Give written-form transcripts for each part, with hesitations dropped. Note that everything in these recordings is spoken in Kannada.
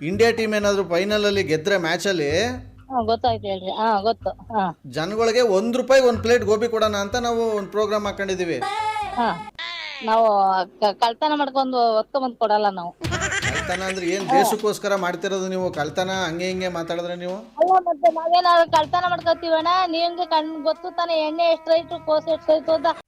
ಇಂಡಿಯಾ ಟೀಮ್ ಏನಾದರೂ ಫೈನಲಲ್ಲಿ ಗೆದ್ರೆ ಮ್ಯಾಚಲ್ಲಿ ಗೊತ್ತಾಯ್ತು ಹೇಳ್ರಿ. ಗೊತ್ತು. ಜನಗಳಿಗೆ ₹1 ಒಂದು ಪ್ಲೇಟ್ ಗೋಬಿ ಕೊಡೋಣ ಅಂತ ನಾವು ಒಂದು ಪ್ರೋಗ್ರಾಮ್ ಹಾಕೊಂಡಿದೀವಿ. ನಾವು ಕಳ್ತನ ಮಾಡ್ಕೊಂಡು ಹೊತ್ಕೊಂಬಂದು ಕೊಡಲ್ಲ ನಾವು. ಕಳ್ತನ ಅಂದ್ರೆ ಏನು ದೇಶಕ್ಕೋಸ್ಕರ ಮಾಡ್ತಿರೋದು ನೀವು? ಕಳ್ತನ ಹಂಗೆ ಹಿಂಗೆ ಮಾತಾಡಿದ್ರೆ ನೀವು? ಅಲ್ಲ ಮತ್ತೆ ನಾವೇನಾದ್ರು ಕಳ್ತನ ಮಾಡ್ಕೊತೀವಣ್ಣ? ನಿಮ್ಗೆ ಗೊತ್ತು ತಾನೆ ಎಣ್ಣೆ ಎಷ್ಟು ರೈಟು, ಕೋಸು ಎಷ್ಟು ರೈಟು ಅಂತ.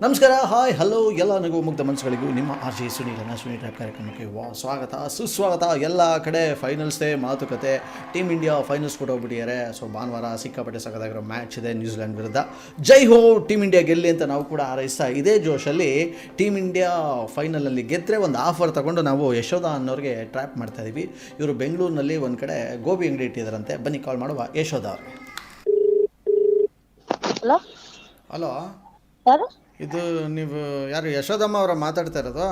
ನಮಸ್ಕಾರ, ಹಾಯ್, ಹಲೋ ಎಲ್ಲ ನಗು ಮುಗ್ಧ ಮನಸ್ಸುಗಳಿಗೂ ನಿಮ್ಮ RJ ಸುನೀಲನ ಸುನಿ ಟ್ರ್ಯಾಪ್ ಕಾರ್ಯಕ್ರಮಕ್ಕೆ ಸ್ವಾಗತ ಸುಸ್ವಾಗತ. ಎಲ್ಲ ಕಡೆ ಫೈನಲ್ಸ್ ಡೇ ಮಾತುಕತೆ. ಟೀಮ್ ಇಂಡಿಯಾ ಫೈನಲ್ಸ್ ಕೊಟ್ಟೋಗ್ಬಿಟ್ಟಿದ್ದಾರೆ. ಸೊ ಭಾನುವಾರ ಸಿಕ್ಕಾಪಟ್ಟೆ ಸಖತ್ತಾಗಿರೋ ಮ್ಯಾಚ್ ಇದೆ ನ್ಯೂಜಿಲೆಂಡ್ ವಿರುದ್ಧ. ಜೈ ಹೋ ಟೀಮ್ ಇಂಡಿಯಾ ಗೆಲ್ಲಿ ಅಂತ ನಾವು ಕೂಡ ಹಾರೈಸ್ತಾ ಇದೇ ಜೋಶಲ್ಲಿ ಟೀಮ್ ಇಂಡಿಯಾ ಫೈನಲಲ್ಲಿ ಗೆದ್ದರೆ ಒಂದು ಆಫರ್ ತಗೊಂಡು ನಾವು ಯಶೋಧ ಅನ್ನೋರಿಗೆ ಟ್ರ್ಯಾಪ್ ಮಾಡ್ತಾಯಿದ್ದೀವಿ. ಇವರು ಬೆಂಗಳೂರಿನಲ್ಲಿ ಒಂದು ಕಡೆ ಗೋಬಿ ಅಂಗಡಿ ಇಟ್ಟಿದ್ದಾರಂತೆ. ಬನ್ನಿ ಕಾಲ್ ಮಾಡುವ ಯಶೋಧ ಅವ್ರಿಗೆ. ಹಲೋ ಹಲೋ, ಯಾರು? ಇದು ನೀವು ಯಾರು ಯಶೋದಮ್ಮ ಅವರ ಮಾತಾಡ್ತಾ ಇರೋದು?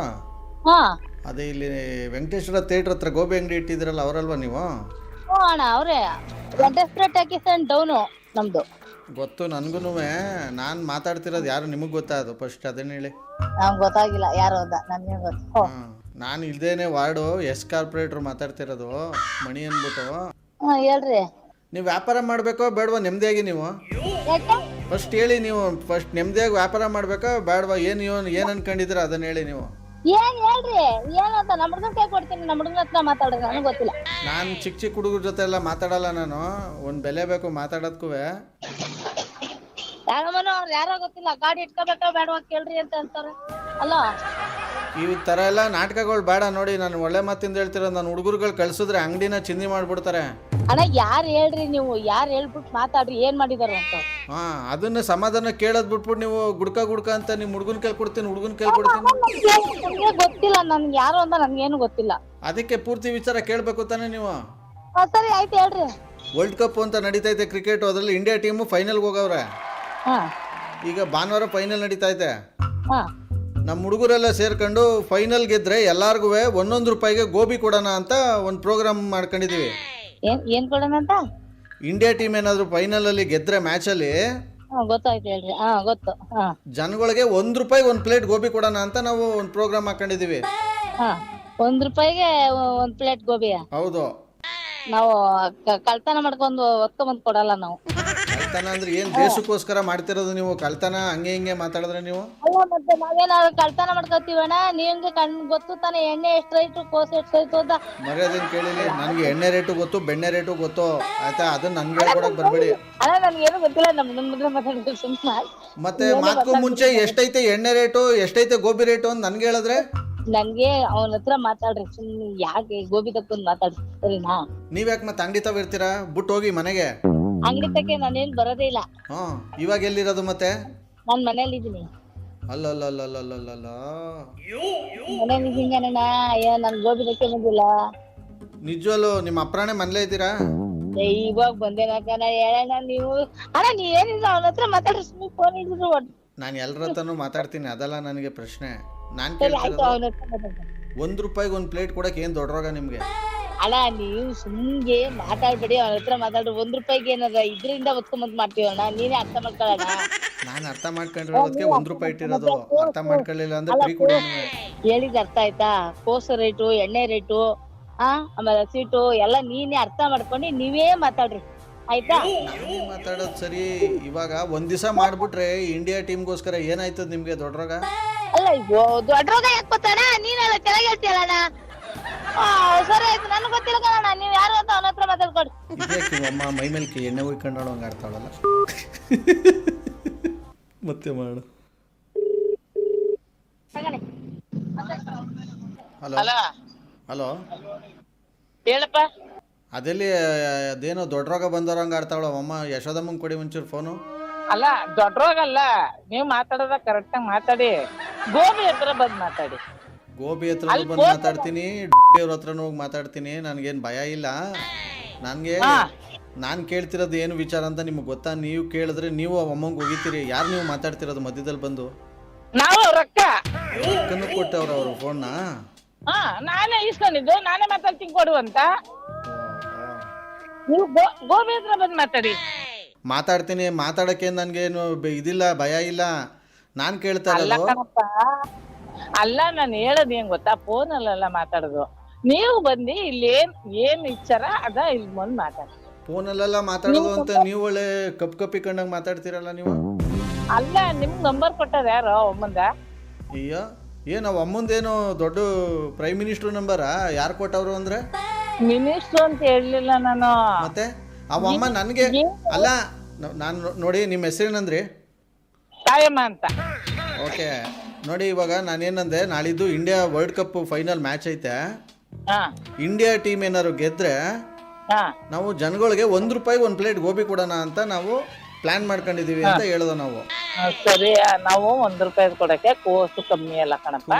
ಅದೇ ಇಲ್ಲಿ ವೆಂಕಟೇಶ್ವರ ಥಿಯೇಟ್ರ್ ಹತ್ರ ಗೋಬಿ ಅಂಗಡಿ ಇಟ್ಟಿದ್ದೀರಲ್ಲ, ಅವರಲ್ವಾ ನೀವು? ಅಣ್ಣ ಅವರೇ. ಡೆಸ್ಪರೇಟ್ ಹಾಕಿಸನ್ ಡೌನು ನಮ್ದು. ಗೊತ್ತು ನನಗೂ. ನಾನು ಮಾತಾಡ್ತಿರೋದು ಯಾರು ನಿಮಗೆ ಗೊತ್ತಾಗೋದು? ಫಸ್ಟ್ ಅದನ್ನ ಹೇಳಿ. ನಮ್ಗೆ ಗೊತ್ತಾಗಿಲ್ಲ ಯಾರು ಅಂತ. ನನಗೆ ಗೊತ್ತು. ನಾನು ಇಲ್ದೇನೆ ವಾರ್ಡು ಕಾರ್ಪೊರೇಟ್ರು ಮಾತಾಡ್ತಿರೋದು, ಮಣಿ ಅಂದ್ಬಿಟ್ಟು. ಹೇಳ್ರಿ. ನೀವು ವ್ಯಾಪಾರ ಮಾಡಬೇಕೋ ಬೇಡವಾ ನೆಮ್ಮದಿಯಾಗಿ? ನೀವು ಫಸ್ಟ್ ಹೇಳಿ. ನೀವು ಫಸ್ಟ್ ನೆಮ್ಮದಿಯಾಗಿ ವ್ಯಾಪಾರ ಮಾಡಬೇಕಾ ಬೇಡವಾ? ಏನು ಅನ್ಕೊಂಡಿದ್ದೀರ ಅದನ್ನ ಹೇಳಿ ನೀವು. ಏನ್ ಹೇಳ್ರಿ, ಏನಂತ ನಮ್ಮ ಹುಡುಗನ ಕೈ ಕೊಡ್ತೀನಿ. ನಮ್ಮ ಹುಡುಗನ ಹತ್ರ ಮಾತಾಡೋದು ನನಗೆ ಗೊತ್ತಿಲ್ಲ. ನಾನು ಚಿಕ್ಕ ಹುಡುಗರ ಜೊತೆ ಎಲ್ಲ ಮಾತಾಡಲ್ಲ. ನಾನು ಒಂದು ಬೆಲೆ ಬೇಕು ಮಾತಾಡೋದಕ್ಕೂ. ಯಾರೋ ಗೊತ್ತಿಲ್ಲ, ಗಾಡಿ ಇಟ್ಕೋಬೇಕಾ ಬೇಡವಾ ಕೇಳ್ರಿ ಅಂತ ಅಂತಾರೆ. ಅಲ್ಲ, ಈ ಥರ ಎಲ್ಲ ನಾಟಕಗಳು ಬೇಡ ನೋಡಿ. ನಾನು ಒಳ್ಳೆ ಮಾತಿಂದ ಹೇಳ್ತಿರೋದು. ನಾನು ಹುಡುಗರುಗಳು ಕಳ್ಸಿದ್ರೆ ಅಂಗಡಿನ ಚಿಂದಿ ಮಾಡ್ಬಿಡ್ತಾರೆ. ಅಣ್ಣ ಯಾರು ಹೇಳ್ರಿ, ನೀವು ಯಾರು ಹೇಳ್ಬಿಟ್ಟು ಮಾತಾಡ್ರಿ ಏನ್ ಮಾಡಿದಾರ ಅಂತ. ಅದನ್ನ ಸಮಾಧಾನ ಕೇಳೋದ್ ಬಿಟ್ಬಿಟ್ಟು ನೀವು ಗುಡ್ಕ ಅಂತ ನಿಮ್ಮ ಹುಡುಗನ ಕೈ ಕೊಡ್ತೀನಿ, ಹುಡುಗನ ಕೈ ಕೊಡ್ತೀನಿ. ಗೊತ್ತಿಲ್ಲ ನನ್ಗೆ ಯಾರು ಅಂತ, ನನ್ಗೇನು ಗೊತ್ತಿಲ್ಲ. ಅದಕ್ಕೆ ಪೂರ್ತಿ ವಿಚಾರ ಕೇಳಬೇಕು ತಾನೆ ನೀವು. ಸರಿ ಆಯ್ತು ಹೇಳ್ರಿ. ವರ್ಲ್ಡ್ ಕಪ್ ಅಂತ ನಡೀತೈತೆ ಕ್ರಿಕೆಟ್. ಅದರಲ್ಲಿ ಇಂಡಿಯಾ ಟೀಮು ಫೈನಲ್ಗೆ ಹೋಗವ್ರೆ. ಈಗ ಭಾನುವಾರ ಫೈನಲ್ ನಡೀತೈತೆ. ನಮ್ಮ ಹುಡುಗರೆಲ್ಲ ಸೇರ್ಕೊಂಡು ಫೈನಲ್ ಗೆದ್ರೆ ಎಲ್ಲಾರ್ಗು ₹1 ಗೋಬಿ ಕೊಡೋಣ ಅಂತ ಒಂದು ಪ್ರೋಗ್ರಾಮ್ ಮಾಡ್ಕೊಂಡಿದೀವಿ. ಏನ್ ಕೊಡೋಣ ಅಂತ? ಇಂಡಿಯಾ ಟೀಮ್ ಏನಾದ್ರು ಫೈನಲ್ ಅಲ್ಲಿ ಗೆದ್ರೆ ಮ್ಯಾಚ್ ಅಲ್ಲಿ ಗೊತ್ತಾಯ್ತು ಹೇಳ್ರಿ. ಗೊತ್ತು. ಜನಗಳಿಗೆ ₹1 ಒಂದು ಪ್ಲೇಟ್ ಗೋಬಿ ಕೊಡೋಣ ಅಂತ ನಾವು ಒಂದು ಪ್ರೋಗ್ರಾಮ್ ಹಾಕೊಂಡಿದೀವಿ. ₹1 ಒಂದ್ ಪ್ಲೇಟ್ ಗೋಬಿ? ಹೌದು. ನಾವು ಕಳ್ತನ ಮಾಡ್ಕೊಂಡು ಹೊತ್ಕೊಂಬಂದು ಕೊಡಲ್ಲ ನಾವು. ಕಳ್ತನ ಅಂದ್ರೆ ಏನು ದೇಶಕ್ಕೋಸ್ಕರ ಮಾಡ್ತಿರೋದು ನೀವು? ಕಳ್ತನ ಹಂಗೆ ಹಿಂಗೆ ಮಾತಾಡಿದ್ರೆ ನೀವು? ಅಲ್ಲ ಮತ್ತೆ ನಾವೇನಾದ್ರು ಕಳ್ತನ ಮಾಡ್ಕೊತೀವಣ್ಣ? ನಿಮ್ಗೆ ಗೊತ್ತು ತಾನೆ ಎಣ್ಣೆ ಎಷ್ಟು ರೈಟು, ಕೋಸು ಎಷ್ಟು ರೈಟು ಅಂತ. ಮರ್ಯಾದೆನ್ ಕೇಳಿಲಿ. ನನಗೆ ಎಣ್ಣೆ ರೇಟು ಗೊತ್ತು, ಬೆಣ್ಣೆ ರೇಟು ಗೊತ್ತು, ಆಯ್ತಾ? ಅದನ್ನ ನನ್ಗೆ ಹೇಳ್ಕೊಡಕ್ ಬರ್ಬೇಡಿ. ಅಲ್ಲ ನನ್ಗೇನು ಗೊತ್ತಿಲ್ಲ. ನಮ್ಮ ಮಾತಾಡಿದ್ರೆ ಸುಮ್ಮನೆ. ಮತ್ತೆ ಮಾತ್ಕು ಮುಂಚೆ ಎಷ್ಟೈತೆ ಎಣ್ಣೆ ರೇಟು, ಎಷ್ಟೈತೆ ಗೋಬಿ ರೇಟು ಅಂತ ನನ್ಗೆ ಹೇಳಿದ್ರೆ? ನನ್ಗೆ ಅವನ ಹತ್ರ ಮಾತಾಡ್ರಿ. ಸುಮ್ಮನೆ ಯಾಕೆ ಗೋಬಿ ತಕ್ಕೊಂಡ್ ಮಾತಾಡ್ರಿ, ಸರಿನಾ? ನೀವ್ಯಾಕೆ ಮತ್ತೆ ಅಂಗಡಿ ತಾವ್ ಇರ್ತೀರಾ? ಬಿಟ್ಟು ಹೋಗಿ ಮನೆಗೆ. ಅಂಗಡಿ ತಕ್ಕೆ ನಾನೇನ್ ಬರೋದೇ ಇಲ್ಲ. ಇವಾಗ ಎಲ್ಲಿರೋದು ಮತ್ತೆ? ನಾನ್ ಮನೇಲಿ ಇದೀನಿ. ಅಲ್ಲಲ್ಲಲ್ಲಲ್ಲಲ್ಲಲ್ಲ, ಮನೇಲಿ ಇದೀನಿ ಅಣ್ಣ. ಅಯ್ಯೋ ನನ್ ಗೋಬಿ ತಕ್ಕೆ ಬಂದಿಲ್ಲ. ನಿಜವಲ್ಲೂ ನಿಮ್ಮ ಅಪ್ರಾಣೆ ಮನೇಲೇ ಇದ್ದೀರಾ? ಇವಾಗ ಬಂದೇನಕ್ಕ ಹೇಳಣ್ಣ. ನೀವು ಅಣ್ಣ ನೀವೇನಿಲ್ಲ ಅವನ ಹತ್ರ ಮಾತಾಡ್ರಿ. ಸುಮ್ಮನೆ ಫೋನ್ ಹಿಡಿದ್ರು. ನಾನು ಎಲ್ಲರ ಹತ್ರನೂ ಮಾತಾಡ್ತೀನಿ, ಅದಲ್ಲ ನನಗೆ ಪ್ರಶ್ನೆ. ನಾನು ಸರಿ ಆಯ್ತು, ಕೇಳ್ತಿರೋದು ಅವನ ಹತ್ರ ಮಾತಾಡ್ರಿ. ₹1 ಒಂದು ಪ್ಲೇಟ್ ಕೊಡಕ್ಕೆ ಏನು ದೊಡ್ಡ ರೋಗ ನಿಮ್ಗೆ? ಅಲ್ಲ ನೀವು ಸುಮ್ಗೆ ಮಾತಾಡ್ಬೇಡಿ. ಅವನ ಹತ್ರ ಮಾತಾಡ್ರಿ. ₹1 ಏನದ ಇದರಿಂದ ಹೊತ್ಕೊಂಬಂದ್ ಮಾಡ್ತೀವಣ್ಣ. ನೀನೇ ಅರ್ಥ ಮಾಡ್ಕೊಳ್ಳೋಣ. ನಾನು ಅರ್ಥ ಮಾಡ್ಕೊಂಡಿರೋದಕ್ಕೆ ₹1 ಇಟ್ಟಿರೋದು. ಅರ್ಥ ಮಾಡ್ಕೊಳ್ಳಿಲ್ಲ ಅಂದ್ರೆ ಫ್ರೀ ಕೊಡಿ. ಹೇಳಿದ ಅರ್ಥ ಆಯ್ತಾ? ಕೋಸು ರೇಟು, ಎಣ್ಣೆ ರೇಟು, ಆಮೇಲೆ ಸೀಟು ಎಲ್ಲ ನೀನೇ ಅರ್ಥ ಮಾಡ್ಕೊಂಡು ನೀವೇ ಮಾತಾಡ್ರಿ, ಆಯ್ತಾ? ನಾನೇ ಮಾತಾಡೋದು ಸರಿ. ಇವಾಗ ಒಂದ್ ದಿವಸ ಮಾಡ್ಬಿಟ್ರೆ ಇಂಡಿಯಾ ಟೀಮ್ಗೋಸ್ಕರ ಏನಾಯ್ತದ ನಿಮ್ಗೆ ದೊಡ್ಡ ರೋಗ? ಅಲ್ಲ ದೊಡ್ಡ ರೋಗ ಯಾಕೆ ಗೊತ್ತಣ್ಣ? ನೀನೆಲ್ಲ ಚೆನ್ನಾಗಿ ಹೇಳ್ತೀಯಲ್ಲ. ಸರಿ ಆಯ್ತು, ನನ್ಗೆ ಗೊತ್ತಿಲ್ಲ ಕಣ. ನೀವ್ ಯಾರು ಅಂತ ಅವನ ಹತ್ರ ಮಾತಾಡ್ಕೊಡಿ. ಇದಕ್ಕೆ ಅಮ್ಮ ಮೈ ಮೇಲೆ ಎಣ್ಣೆ ಉಯ್ಕೊಂಡಾಳು ಹಂಗ ಆಡ್ತಾಳಲ್ಲ. ಮತ್ತೆ ಮಾಡು. ಹಲೋ ಹಲೋ, ಹೇಳಪ್ಪ. ಅದೆಲ್ಲಿ ಅದೇನೋ ದೊಡ್ಡ ರೋಗ ಬಂದವ್ರಂಗ ಆಡ್ತಾವಳ ಅಮ್ಮ. ಯಶೋದಮ್ಮಂಗೆ ಕೊಡಿ ಒಂಚೂರು ಫೋನು. ಅಲ್ಲ ದೊಡ್ಡ ರೋಗ ಅಲ್ಲ, ನೀವು ಮಾತಾಡೋದ ಕರೆಕ್ಟ್ ಆಗಿ ಮಾತಾಡಿ. ಗೋಬಿ ಹತ್ರ ಬಂದ್ ಮಾತಾಡಿ. ಗೋಬಿ ಹತ್ರ ಬಂದು ಮಾತಾಡ್ತೀನಿ, ಅವ್ರ ಹತ್ರನೂ ಹೋಗಿ ಮಾತಾಡ್ತೀನಿ. ನನಗೇನು ಭಯ ಇಲ್ಲ. ನನಗೆ ನಾನು ಕೇಳ್ತಿರೋದು ಏನು ವಿಚಾರ ಅಂತ ನಿಮ್ಗೆ ಗೊತ್ತಾ? ನೀವು ಕೇಳಿದ್ರೆ ನೀವು ಅಮ್ಮಂಗೆ ಹೋಗಿತೀರಿ. ಯಾರು ನೀವು ಮಾತಾಡ್ತಿರೋದು ಮಧ್ಯದಲ್ಲಿ ಬಂದು? ನಾವು ರೊಕ್ಕನೂ ಕೊಟ್ಟವ್ರ ಅವ್ರ ಫೋನ್ನ. ಹಾ ನಾನೇ ಇಸ್ಕೊಂಡಿದ್ದು, ನಾನೇ ಮಾತಾಡ್ತೀನಿ ಕೊಡು ಅಂತ. ನೀವು ಗೋಬಿ ಹತ್ರ ಬಂದ್ ಮಾತಾಡಿ. ಮಾತಾಡ್ತೀನಿ, ಮಾತಾಡೋಕ್ಕೆ ನನಗೇನು ಇದಿಲ್ಲ, ಭಯ ಇಲ್ಲ. ನಾನು ಕೇಳ್ತಾ ಅಲ್ಲ ಇರೋದು ಕಣಪ್ಪ, ಅಲ್ಲ ನಾನು ಹೇಳೋದು ಏನ್ ಗೊತ್ತಾ, ಫೋನಲ್ಲೆಲ್ಲ ಮಾತಾಡೋದು. ನೀವು ಬಂದು ಇಲ್ಲಿ ಏನ್ ವಿಚಾರ ಅದ ಇಲ್ಲಿ ಬಂದು ಮಾತಾಡಿ. ಫೋನಲ್ಲೆಲ್ಲ ಮಾತಾಡೋದು ಅಂತ ನೀವು ಒಳ್ಳೆ ಕಪ್ಪಿ ಕಂಡಂಗೆ ಮಾತಾಡ್ತೀರಲ್ಲ ನೀವು. ಅಲ್ಲ ನಿಮ್ ನಂಬರ್ ಕೊಟ್ಟದ ಯಾರೋ ಒಮ್ಮಂದ? ಅಯ್ಯೋ ಏನು ನಾವು ಅಮ್ಮಂದೇನು ದೊಡ್ಡ ಪ್ರೈಮ್ ಮಿನಿಸ್ಟ್ರು ನಂಬರಾ? ಯಾರು ಕೊಟ್ಟವ್ರು ಅಂದರೆ? ಮಿನಿಸ್ಟ್ರು ಅಂತ ಹೇಳಲಿಲ್ಲ ನಾನು. ಮತ್ತೆ ಅವ ಅಮ್ಮ ನನಗೆ ಅಲ್ಲ, ನಾನು ನೋಡಿ ನಿಮ್ಮ ಹೆಸರೇನಂದ್ರಿ? ತಾಯಮ್ಮ ಅಂತ. ಓಕೆ ನೋಡಿ, ಇವಾಗ ನಾನೇನಂದೆ, ನಾಳಿದ್ದು India world cup final match ಐತೆ. ಹಾ ಇಂಡಿಯಾ ಟೀಮ್ ಏನಾದ್ರು ಗೆದ್ರೆ ಹಾ ನಾವು ಜನಗಳಿಗೆ ₹1 ಒಂದು ಪ್ಲೇಟ್ ಗೋಬಿ ಕೊಡೋಣ ಅಂತ ನಾವು ಪ್ಲಾನ್ ಮಾಡ್ಕೊಂಡಿದೀವಿ ಅಂತ ಹೇಳಿದ್ವು ನಾವು. ಸರಿ, ನಾವು ₹1 ಕೊಡಕ್ಕೆ ಕೋಸು ಕಮ್ಮಿ ಅಲ್ಲ ಕಣಪ್ಪ.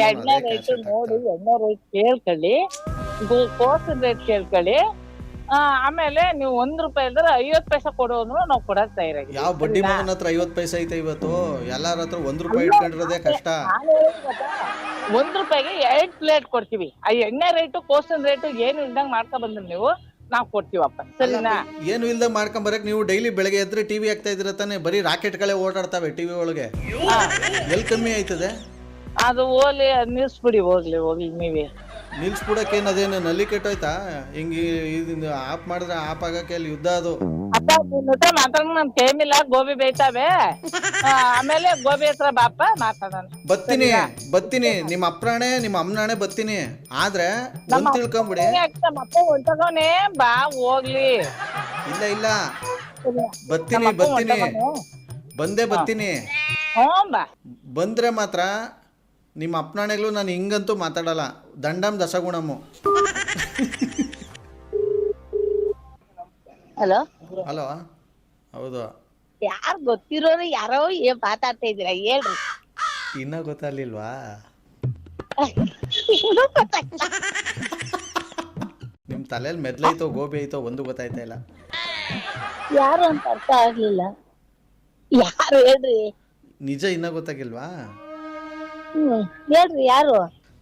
ಎಣ್ಣೆ ರೇಟ್ ನೋಡಿ, ಎಣ್ಣೆ ರೇಟ್ ಕೇಳ್ಕೊಳ್ಳಿ, ಕೋಸಿನ ರೇಟ್ ಕೇಳ್ಕೊಳ್ಳಿ. ಆಮೇಲೆ ನೀವು ₹1 ಇದ್ರೆ 50 ಪೈಸೆ ಕೊಡೋನು ನಾವು ಕೊಡಕ್ ತಯಾರಾಗಿ. ಯಾವ ಬಡ್ಡಿ ಮಗನ ಹತ್ರ 50 ಪೈಸೆ ಐತೆ ಇವತ್ತು? ಎಲ್ಲಾರ ಹತ್ರ ₹1 ಇಟ್ಕೊಂಡಿರೋದೇ ಕಷ್ಟ. ₹1ಗೆ 2 ಪ್ಲೇಟ್ ಕೊಡ್ತೀವಿ. ಆ ಎಣ್ಣೆ ರೇಟು ಕೋಸಿನ ರೇಟು ಏನು ಇಲ್ದಂಗ್ ಮಾಡ್ಕೊ ಬಂದ್ರೆ ನೀವು ನಾವು ಕೊಡ್ತೀವಪ್ಪ, ಸರಿನಾ? ಏನು ಇಲ್ದ ಮಾಡ್ಕೊಂಬರಕ್ ನೀವು ಡೈಲಿ ಬೆಳಗ್ಗೆ ಎದ್ರೆ ಟಿವಿ ಆಗ್ತಾ ಇದ್ರ ತಾನೆ, ಬರೀ ರಾಕೆಟ್ಗಳೇ ಓಡಾಡ್ತಾವೆ ಟಿವಿ ಒಳಗೆ. ಎಲ್ಲಿ ಕಮ್ಮಿ ಆಯ್ತದೆ ಅದು? ಹೋಗ್ಲಿ, ನಿಲ್ಸ್ಬಿಡಿ, ಹೋಗ್ಲಿ ನೀವೇ ನಿಲ್ಸ್ಬಿಡಕ್ಕೆ. ಏನು ಅದೇನು ನಲ್ಲಿ ಕೆಟ್ಟೋಯ್ತಾ? ಹಿಂಗೆ ಇದನ್ನ ಆಫ್ ಮಾಡಿದ್ರೆ ಆಫ್ ಆಗಕ್ಕೆ ಅಲ್ಲಿ ಯುದ್ಧ ಅದು. ಮಾತಾಡ್ ನನ್ ಕೇಮಿಲ್ಲ, ಗೋಬಿ ಬೇಯ್ತಾವೆ. ಆಮೇಲೆ ಗೋಬಿ ಹತ್ರ ಬಾಪ ಮಾತಾಡೋಣ. ಬತ್ತೀನಿ ನಿಮ್ಮ ಅಪ್ರಾಣೆ ನಿಮ್ಮ ಅಮ್ಮನಾಣೆ ಬತ್ತೀನಿ. ಆದ್ರೆ ಒಂದ್ ತಿಳ್ಕೊಂಬಿಡಿ, ಮತ್ತೆ ಹೊಂಟೋನೆ ಬಾ ಹೋಗ್ಲಿ. ಇಲ್ಲ ಬತ್ತೀನಿ ಬರ್ತೀನಿ. ಹ್ಞೂ ಬಾ. ಬಂದ್ರೆ ಮಾತ್ರ ನಿಮ್ಮ ಅಪ್ಪನಾಣೆಗಳು ನಾನು ಹಿಂಗಂತೂ ಮಾತಾಡಲ್ಲ. ದಂಡಂ ದಶಗುಣಮು. ಹಲೋ ಹಲೋ, ಹೌದು. ಯಾರು ಗೊತ್ತಿರೋರು ಯಾರೋ ಮಾತಾಡ್ತಾ ಇದ್ದೀರಾ, ಹೇಳ್ರಿ. ಇನ್ನ ಗೊತ್ತಾಗ್ಲಿಲ್ವಾ? ನಿಮ್ ತಲೆಯಲ್ಲಿ ಮೆದ್ಲೈತೋ ಗೋಬಿ ಐತೋ ಒಂದು ಗೊತ್ತಾಯ್ತಾ ಇಲ್ಲ. ಯಾರು ಅಂತ ಅರ್ಥ ಆಗ್ಲಿಲ್ಲ. ಯಾರು ಹೇಳ್ರಿ? ನಿಜ ಇನ್ನ ಗೊತ್ತಾಗಿಲ್ವಾ? ಹೇಳ್ರಿ ಯಾರು?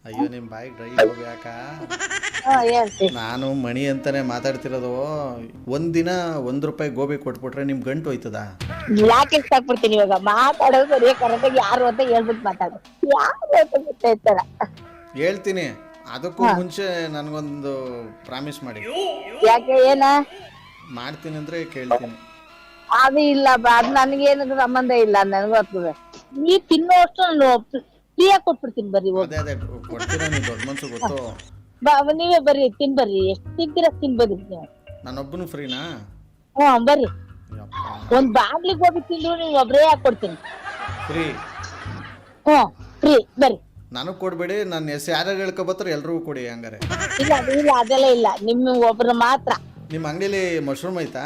ಅಯ್ಯೋ ನಿಮ್ ಬಾಯಿಗೆ ಡ್ರೈ ಹೋಗ್ಯಾಕ. ಹೇಳ್ರಿ. ನಾನು ಮಣಿ ಅಂತಾನೆ ಮಾತಾಡ್ತಿರೋದು. ಒಂದಿನ ₹1 ಗೋಬಿ ಕೊಟ್ಬಿಟ್ರೆ ನಿಮ್ ಗಂಟು ಹೋಯ್ತದ? ಯಾಕೆ ಇಷ್ಟಾಗ್ಬಿಡ್ತೀನಿ ಇವಾಗ ಮಾತಾಡೋದು ಸರಿಯ ಕರೆಕ್ಟಾಗಿ ಯಾರು ಅಂತ ಹೇಳ್ಬಿಟ್ಟು ಮಾತಾಡು. ಯಾರು ಅಂತ ಗೊತ್ತಾಯ್ತಲ್ಲ. ಹೇಳ್ತೀನಿ, ಅದಕ್ಕೂ ಮುಂಚೆ ನನಗೊಂದು ಪ್ರಾಮಿಸ್ ಮಾಡಿ. ಯಾಕೆ, ಏನ ಮಾಡ್ತೀನಿ ಅಂದ್ರೆ ಕೇಳ್ತೀನಿ. ಅದು ಇಲ್ಲ ಬಾ, ಅದು ನನಗೇನು ಸಂಬಂಧ ಇಲ್ಲ, ನನಗೂ ಆಗ್ತದೆ. ನೀ ತಿನ್ನೋಷ್ಟು ನಾನು ಫ್ರೀಯಾಗಿ ಕೊಟ್ಬಿಡ್ತೀನಿ, ಬರ್ರಿ ಹೋಗಿ. ಅದೇ ಕೊಡ್ತೀರಾ, ನೀವು ದೊಡ್ಡ ಮನ್ಸು ಗೊತ್ತು. ನೀವೇ ಬರ್ರಿ, ತಿನ್ಬರ್ರಿ, ಎಷ್ಟು ತಿಂತೀರ ತಿನ್ಬರ್ರಿ ನೀವು. ನಾನೊಬ್ಬನು ಫ್ರೀನಾ? ಬರ್ರಿ, ಒಂದ್ ಬಾಗ್ಲಿ ಗೋಬಿ ತಿಂದ್ರು ನೀವು ಒಬ್ರೇ ಹಾಕೊಡ್ತೀನಿ. ಫ್ರೀ? ಫ್ರೀ, ಬರ್ರಿ. ನನಗ್ ಕೊಡ್ಬೇಡಿ, ನನ್ನ ಯಾರ್ಯಾರು ಹೇಳ್ಕೊಬತ್ತಾರೆ ಎಲ್ರಿಗೂ ಕೊಡಿ ಹಂಗಾರೆ. ಇಲ್ಲ ಅದೆಲ್ಲ ಇಲ್ಲ, ನಿಮ್ ಒಬ್ರು ಮಾತ್ರ. ನಿಮ್ಮ ಅಂಗಡಿಲಿ ಮಶ್ರೂಮ್ ಐತಾ?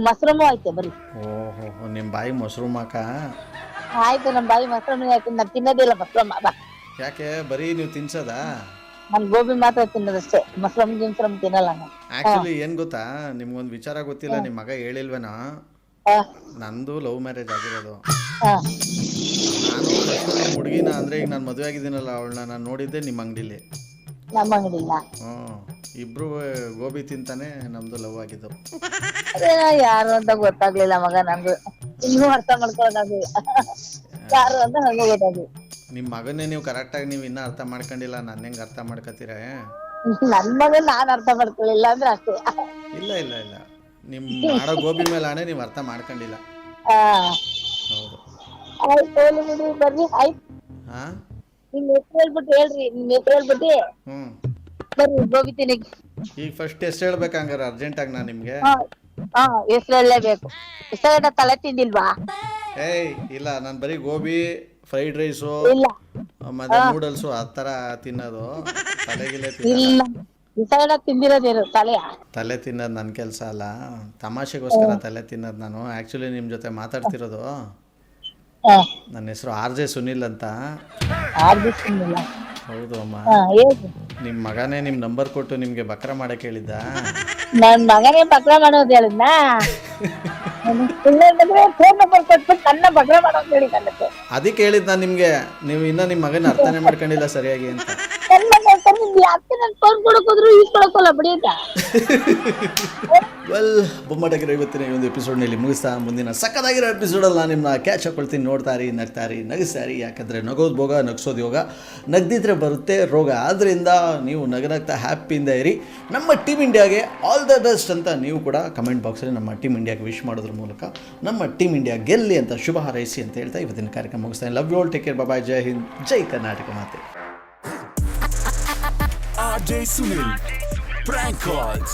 ಮಶ್ರೂಮು ಐತೆ, ಬರ್ರಿ. ಓಹೋ, ನಿಮ್ಮ ಬಾಯಿ ಮಶ್ರೂಮ್ ಹಾಕ? ಆಯ್ತು, ನಮ್ ಬಾಯಿ ಮಶ್ರೂಮ್ ಹಾಕಿ ನಾನು ತಿನ್ನೋದಿಲ್ಲ ಮಶ್ರೂಮ್. ಯಾಕೆ ಬರೀ ನೀವು ತಿನ್ಸದ? ನನ್ ಗೋಬಿ ಮಾತ್ರ ತಿನ್ನೋದಷ್ಟೇ, ಮಶ್ರೂಮ್ ಗಿಮ್ಸ್ರೂಮ್ ತಿನ್ನಲ್ಲ ನಾನು. ಆಕ್ಚುಲಿ ಏನ್ ಗೊತ್ತಾ, ನಿಮ್ಗೊಂದು ವಿಚಾರ ಗೊತ್ತಿಲ್ಲ, ನಿಮ್ ಮಗ ಹೇಳಿಲ್ವೇನೋ, ನಂದು ಲವ್ ಮ್ಯಾರೇಜ್ ಆಗಿರೋದು. ನಾನು ನಿಮ್ಮ ಹುಡುಗಿನ ಅಂದ್ರೆ ಈಗ ನಾನು ಮದುವೆ ಆಗಿದ್ದೀನಲ್ಲ, ಅವಳನ್ನ ನಾನು ನೋಡಿದ್ದೆ ನಿಮ್ಮ ಅಂಗಡಿಲಿ. ನಮ್ಮ ಅಂಗಡಿಲ್ಲ? ಇಬ್ರು ಗೋಬಿ ತಿಂತಾನೆ ನಮ್ದು ಲವ್ ಆಗಿದ್ದು. ಯಾರು ಅಂತ ಗೊತ್ತಾಗ್ಲಿಲ್ಲ ಮಗ, ನಂದು ಇನ್ನೂ ಅರ್ಥ ಮಾಡ್ಕೊಳ್ಳೋದಾಗಿಲ್ಲ ಯಾರು ಅಂತ ನಂಗೂ ಗೊತ್ತಾಗ್ಲಿಲ್ಲ. ನಿಮ್ಮ ಮಗನ್ನೇ ನೀವು ಕರೆಕ್ಟಾಗಿ ನೀವು ಇನ್ನೂ ಅರ್ಥ ಮಾಡ್ಕೊಂಡಿಲ್ಲ, ನನ್ನ ಹೆಂಗೆ ಅರ್ಥ ಮಾಡ್ಕೊತೀರ? ನನ್ ಮಗನ್ ನಾನ್ ಅರ್ಥ ಮಾಡ್ಕೊಳ್ಳಿಲ್ಲ ಅಂದ್ರೆ ಅಷ್ಟೇ. ಇಲ್ಲ ನಿಮ್ ಮಾಡೋ ಗೋಬಿ ಮೇಲೆ ಆಣೆ ನೀವು ಅರ್ಥ ಮಾಡ್ಕೊಂಡಿಲ್ಲ. ಹೌದು. ಆಯ್ತು ಬರ್ರಿ. ಆಯ್ತು, ನಿಮ್ ಹೆಸರು ಹೇಳ್ಬಿಟ್ಟು ಹೇಳ್ರಿ, ನಿಮ್ ಹೆಸರು ಹೇಳ್ಬಿಟ್ಟು ಬರ್ರಿ ಗೋಬಿ ತಿನ್ನಕ್ಕೆ. ಈಗ ಫಸ್ಟ್ ಎಷ್ಟು ಹೇಳ್ಬೇಕು ಹಂಗಾರೆ ಅರ್ಜೆಂಟಾಗಿ ನಾನು ನಿಮ್ಗೆ? ಹೆಸರು ಹೇಳಲೇಬೇಕು. ಹೆಸರು ತಲೆ ತಿಂದಿಲ್ವಾ? ಇಲ್ಲ, ನಾನು ಬರೀ ಗೋಬಿ, ಫ್ರೈಡ್ ರೈಸು, ಮತ್ತೆ ನೂಡಲ್ಸು ಆ ಥರ ತಿನ್ನೋದು. ತಲೆಗಿಲೆ ತಿಂದಿರೋದೇನು ತಲೆ ತಿನ್ನೋದು ನನ್ನ ಕೆಲಸ ಅಲ್ಲ, ತಮಾಷೆಗೋಸ್ಕರ ತಲೆ ತಿನ್ನೋದು ನಾನು. ಆ್ಯಕ್ಚುಲಿ ನಿಮ್ಮ ಜೊತೆ ಮಾತಾಡ್ತಿರೋದು. ನನ್ನ ಹೆಸರು RJ ಸುನಿಲ್ ಅಂತ. ಹೌದು ಅಮ್ಮ. ನಿಮ್ಮ ಮಗನೇ ನಿಮ್ಮ ನಂಬರ್ ಕೊಟ್ಟು ನಿಮ್ಗೆ ಬಕ್ರ ಮಾಡಕ್ಕೆ ಹೇಳಿದ್ದ? ನನ್ ಮಗನೇ ಬಕ್ರ ಮಾಡೋದು ಹೇಳಿದ್ನ? ಫೋನ್ ನಂಬರ್ ಕೊಟ್ಬಿಟ್ಟು ನನ್ನ ಬಕ್ರ ಮಾಡೋದು ಹೇಳಿ. ಅದಕ್ಕೆ ಹೇಳಿದ್ ನಾನು ನಿಮ್ಗೆ, ನೀವು ಇನ್ನ ನಿಮ್ಮ ಮಗನ ಅರ್ಥನೇ ಮಾಡ್ಕೊಂಡಿಲ್ಲ ಸರಿಯಾಗಿ ಅಂತ. ಯಾಕೆ ನನ್ ಫೋನ್ ಕೊಡಕ್ ಹೋದ್ರು ಈಸ್ಕೊಳಕ್ಕಲ್ಲ ಬಿಡಿ ಅಂತ. ವೆಲ್, ಬೊಮ್ಮಟಾಗಿರೋ ಇವತ್ತಿನ ಈ ಒಂದು ಎಪಿಸೋಡ್ನಲ್ಲಿ ಮುಗಿಸ್ತಾ ಮುಂದಿನ ಸಕ್ಕದಾಗಿರೋ ಎಪಿಸೋಡಲ್ಲಿ ನಾನು ನಿಮ್ಮನ್ನ ಕ್ಯಾಚ್ ಹಾಕೊಳ್ತೀನಿ. ನೋಡ್ತಾರಿ, ನಗ್ತಾರಿ, ನಗಿಸ್ತಾರಿ. ಯಾಕಂದರೆ ನಗೋದು ಭೋಗ, ನಗಿಸೋದು ಯೋಗ. ನಗ್ದಿದ್ರೆ ಬರುತ್ತೆ ರೋಗ. ಆದ್ದರಿಂದ ನೀವು ನಗನಗ್ತಾ ಹ್ಯಾಪಿಯಿಂದ ಇರಿ. ನಮ್ಮ ಟೀಮ್ ಇಂಡಿಯಾಗೆ ಆಲ್ ದ ಬೆಸ್ಟ್ ಅಂತ ನೀವು ಕೂಡ ಕಮೆಂಟ್ ಬಾಕ್ಸಲ್ಲಿ ನಮ್ಮ ಟೀಮ್ ಇಂಡಿಯಾಗೆ ವಿಶ್ ಮಾಡೋದ್ರ ಮೂಲಕ ನಮ್ಮ ಟೀಮ್ ಇಂಡಿಯಾ ಗೆಲ್ಲಿ ಅಂತ ಶುಭ ಹಾರೈಸಿ ಅಂತ ಹೇಳ್ತಾ ಇವತ್ತಿನ ಕಾರ್ಯಕ್ರಮ ಮುಗಿಸ್ತಾನೆ. Love you all, take care, bye, ಜೈ ಹಿಂದ್, ಜೈ ಕರ್ನಾಟಕ ಮಾತೆ. RJ Sunil, Prank Calls.